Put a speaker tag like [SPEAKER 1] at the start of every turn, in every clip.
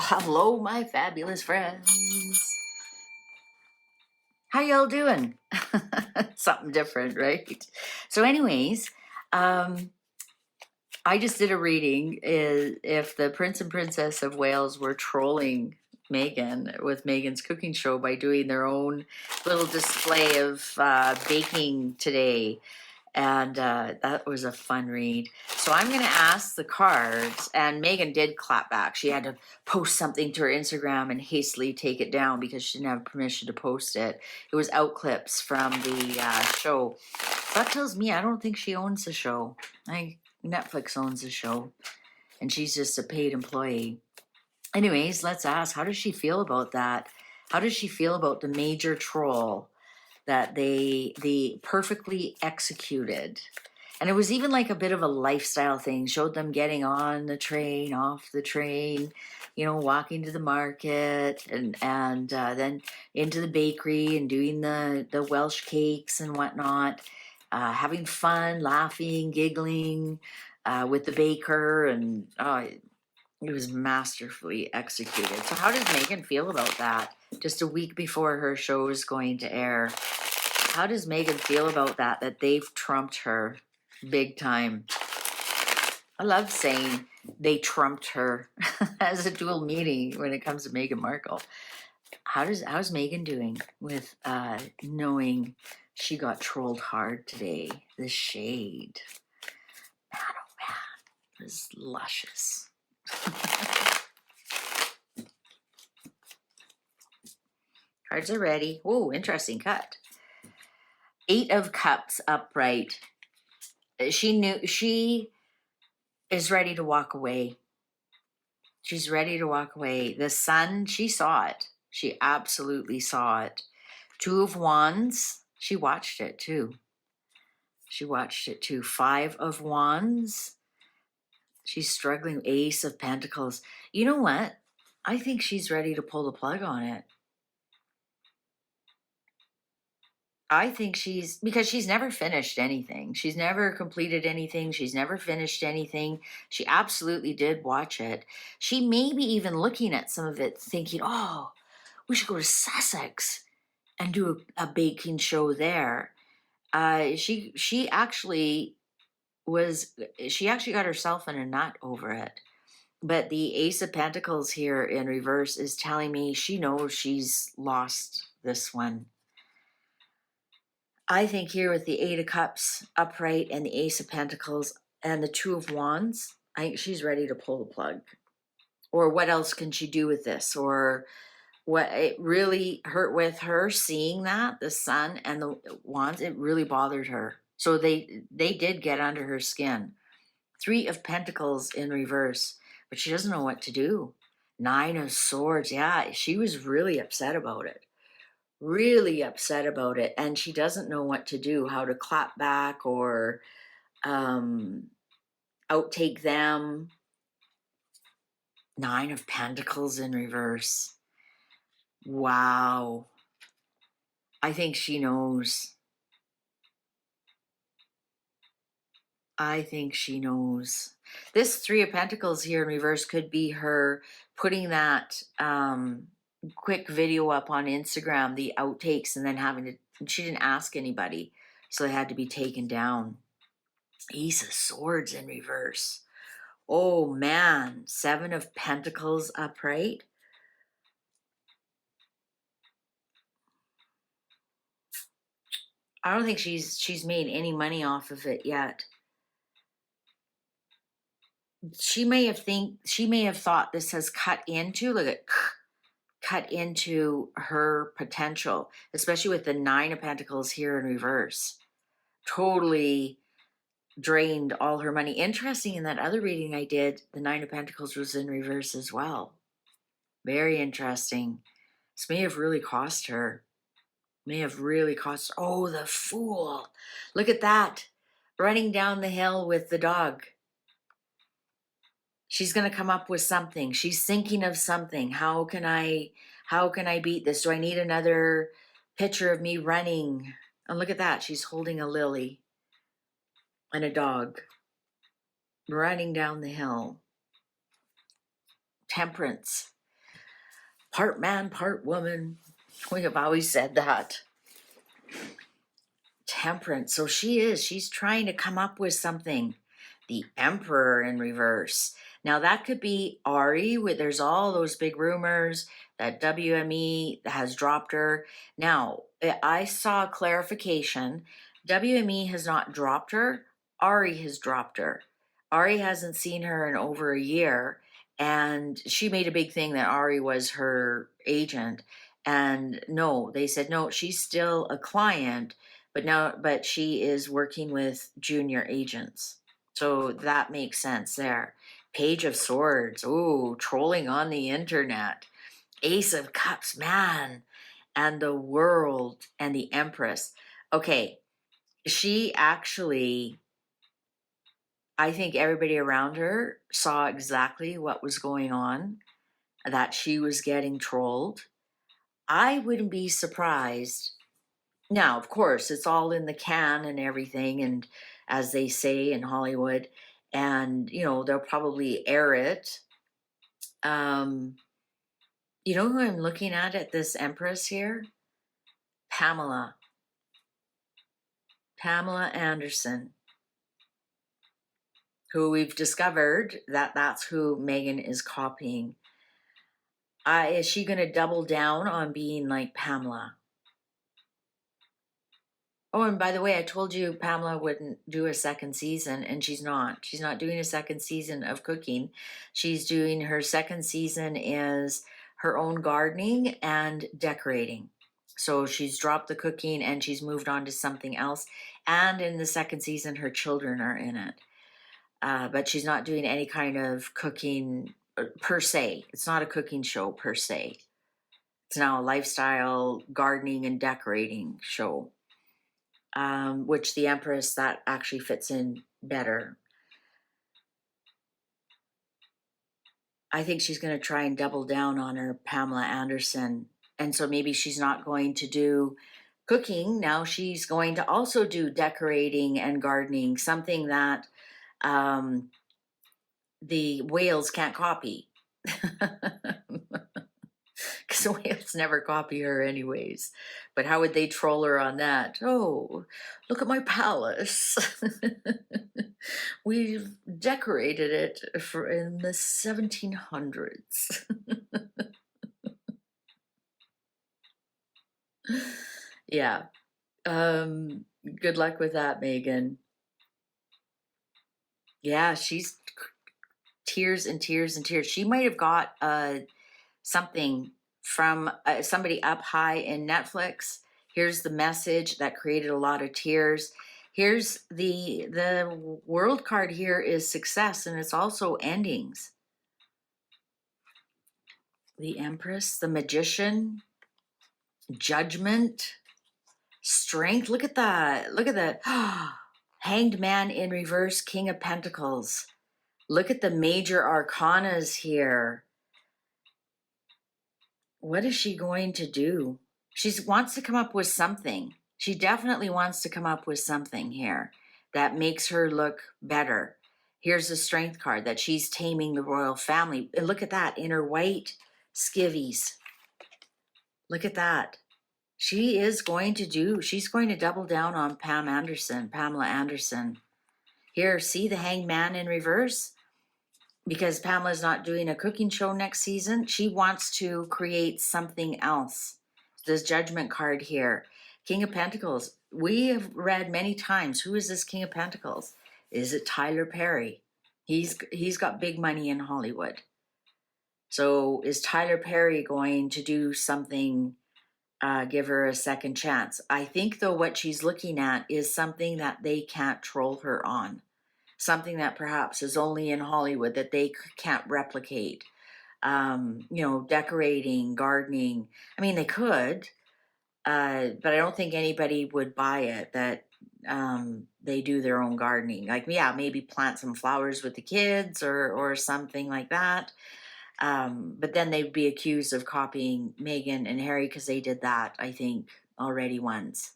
[SPEAKER 1] Hello, my fabulous friends. How y'all doing? Something different, right? So anyways, I just did a reading if the Prince and Princess of Wales were trolling Meghan with Meghan's cooking show by doing their own little display of baking today. And that was a fun read. So I'm going to ask the cards, and Meghan did clap back. She had to post something to her Instagram and hastily take it down because she didn't have permission to post it. It was out clips from the show. That tells me I don't think she owns the show. Netflix owns the show, and she's just a paid employee. Anyways, let's ask, how does she feel about that? How does she feel about the major troll that they perfectly executed? And it was even like a bit of a lifestyle thing. Showed them getting on the train, off the train, walking to the market, and then into the bakery and doing the Welsh cakes and whatnot, having fun, laughing, giggling with the baker, and it was masterfully executed. So how does Meghan feel about that? Just a week before her show is going to air. How does Meghan feel about that they've trumped her big time? I love saying they trumped her as a dual meaning when it comes to Meghan Markle. How's Meghan doing with knowing she got trolled hard today? The shade. Man, oh man, it was luscious. Cards are ready. Oh, interesting cut. 8 of Cups upright. She is ready to walk away. She's ready to walk away. The Sun, she saw it. She absolutely saw it. 2 of Wands, she watched it too. 5 of Wands, she's struggling. Ace of Pentacles. You know what? I think she's ready to pull the plug on it. I think because she's never finished anything. She's never completed anything. She's never finished anything. She absolutely did watch it. She may be even looking at some of it thinking, oh, we should go to Sussex and do a baking show there. She actually got herself in a nut over it. But the Ace of Pentacles here in reverse is telling me she knows she's lost this one. I think here with the 8 of Cups upright and the Ace of Pentacles and the 2 of Wands, I think she's ready to pull the plug. Or what else can she do with this? Or what it really hurt with her seeing that, the Sun and the Wands, it really bothered her. So they did get under her skin. 3 of Pentacles in reverse, but she doesn't know what to do. 9 of Swords, yeah, she was really upset about it. And she doesn't know what to do, how to clap back or outtake them. 9 of Pentacles in reverse. Wow. I think she knows. This 3 of Pentacles here in reverse could be her putting that quick video up on Instagram, the outtakes, and then she didn't ask anybody, so they had to be taken down. Ace of Swords in reverse. Oh man, 7 of Pentacles upright. I don't think she's made any money off of it yet. She may have thought this has cut into her potential, especially with the 9 of Pentacles here in reverse. Totally drained all her money. Interesting, in that other reading I did, the 9 of Pentacles was in reverse as well. Very interesting. This may have really cost her. Oh, the Fool. Look at that. Running down the hill with the dog. She's going to come up with something. She's thinking of something. How can I beat this? Do I need another picture of me running? And look at that. She's holding a lily and a dog running down the hill. Temperance. part man, part woman. We have always said that. Temperance. So she's trying to come up with something. The Emperor in reverse. Now that could be Ari, where there's all those big rumors that WME has dropped her. Now, I saw clarification. WME has not dropped her. Ari has dropped her. Ari hasn't seen her in over a year, and she made a big thing that Ari was her agent. And no, they said no, she's still a client, but she is working with junior agents. So that makes sense there. Page of Swords. Ooh, trolling on the internet. Ace of Cups, man. And the World and the Empress. Okay, she actually, I think everybody around her saw exactly what was going on, that she was getting trolled. I wouldn't be surprised. Now, of course, it's all in the can and everything, and as they say in Hollywood, and they'll probably air it. You know who I'm looking at this Empress here? Pamela Anderson, who we've discovered that's who Meghan is copying. Is she going to double down on being like Pamela? Oh, and by the way, I told you Pamela wouldn't do a second season, and she's not. She's not doing a second season of cooking. She's doing her second season is her own gardening and decorating. So she's dropped the cooking and she's moved on to something else. And in the second season, her children are in it. But she's not doing any kind of cooking per se. It's not a cooking show per se. It's now a lifestyle gardening and decorating show. Which the Empress, that actually fits in better. I think she's going to try and double down on her Pamela Anderson. And so maybe she's not going to do cooking. Now she's going to also do decorating and gardening, something that the whales can't copy. Because the whales never copy her anyways. But how would they troll her on that? Oh, look at my palace. We've decorated it in the 1700s. Yeah. Good luck with that, Meghan. Yeah, she's tears and tears and tears. She might have got something from somebody up high in Netflix. Here's the message that created a lot of tears. Here's the world card here is success, and it's also endings. The Empress, the Magician, Judgment, Strength. Look at that. Look at that. Hanged Man in reverse, King of Pentacles. Look at the major arcanas here. What is she going to do? She wants to come up with something. She definitely wants to come up with something here that makes her look better. Here's the Strength card, that she's taming the royal family. And look at that in her white skivvies. Look at that. She's going to double down on Pamela Anderson. Here, see the Hanged Man in reverse? Because Pamela's not doing a cooking show next season, she wants to create something else. This Judgment card here. King of Pentacles. We have read many times, who is this King of Pentacles? Is it Tyler Perry? He's got big money in Hollywood. So is Tyler Perry going to do something, give her a second chance? I think, though, what she's looking at is something that they can't troll her on. Something that perhaps is only in Hollywood that they can't replicate. Decorating, gardening. I mean, they could, but I don't think anybody would buy it that they do their own gardening. Like, yeah, maybe plant some flowers with the kids or something like that. But then they'd be accused of copying Meghan and Harry, because they did that, I think, already once.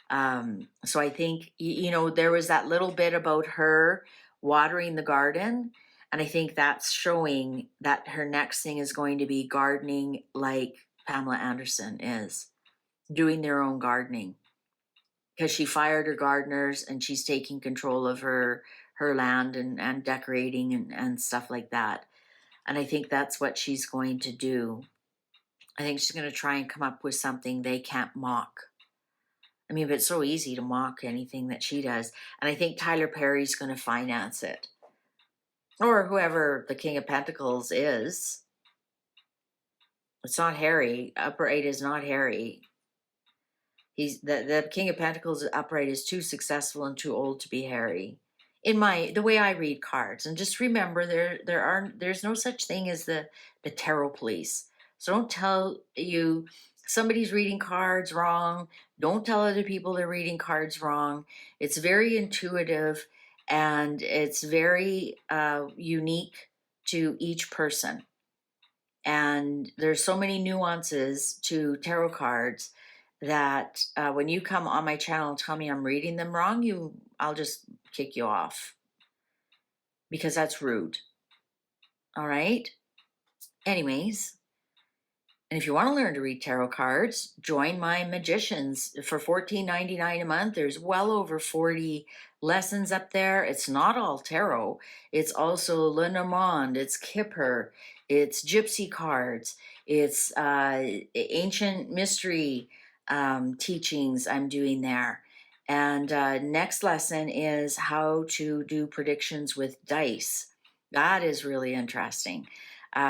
[SPEAKER 1] So I think, there was that little bit about her watering the garden, And I think that's showing that her next thing is going to be gardening like Pamela Anderson is, doing their own gardening. Because she fired her gardeners and she's taking control of her land and decorating and stuff like that. And I think that's what she's going to do. I think she's going to try and come up with something they can't mock. I mean, but it's so easy to mock anything that she does. And I think Tyler Perry's going to finance it. Or whoever the King of Pentacles is. It's not Harry. Upright is not Harry. He's the King of Pentacles upright is too successful and too old to be Harry. In the way I read cards. And just remember there's no such thing as the tarot police. So don't tell you somebody's reading cards wrong. Don't tell other people they're reading cards wrong. It's very intuitive and it's very unique to each person. And there's so many nuances to tarot cards that when you come on my channel and tell me I'm reading them wrong, I'll just kick you off because that's rude. All right. Anyways, and if you want to learn to read tarot cards, join my Magicians for $14.99 a month. There's well over 40 lessons up there. It's not all tarot. It's also Lenormand, it's Kipper, it's Gypsy cards, it's ancient mystery teachings I'm doing there. And next lesson is how to do predictions with dice. That is really interesting.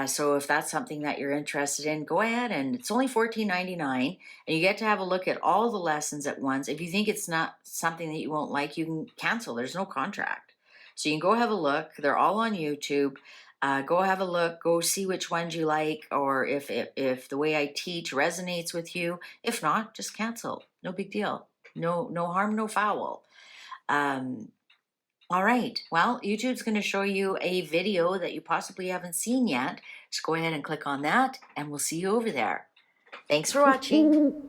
[SPEAKER 1] So if that's something that you're interested in, go ahead, and it's only $14.99 and you get to have a look at all the lessons at once. If you think it's not something that you won't like, you can cancel. There's no contract. So you can go have a look. They're all on YouTube. Go have a look, go see which ones you like, or if the way I teach resonates with you. If not, just cancel. No big deal. No harm, no foul. All right, well, YouTube's going to show you a video that you possibly haven't seen yet. Just go ahead and click on that, and we'll see you over there. Thanks for watching.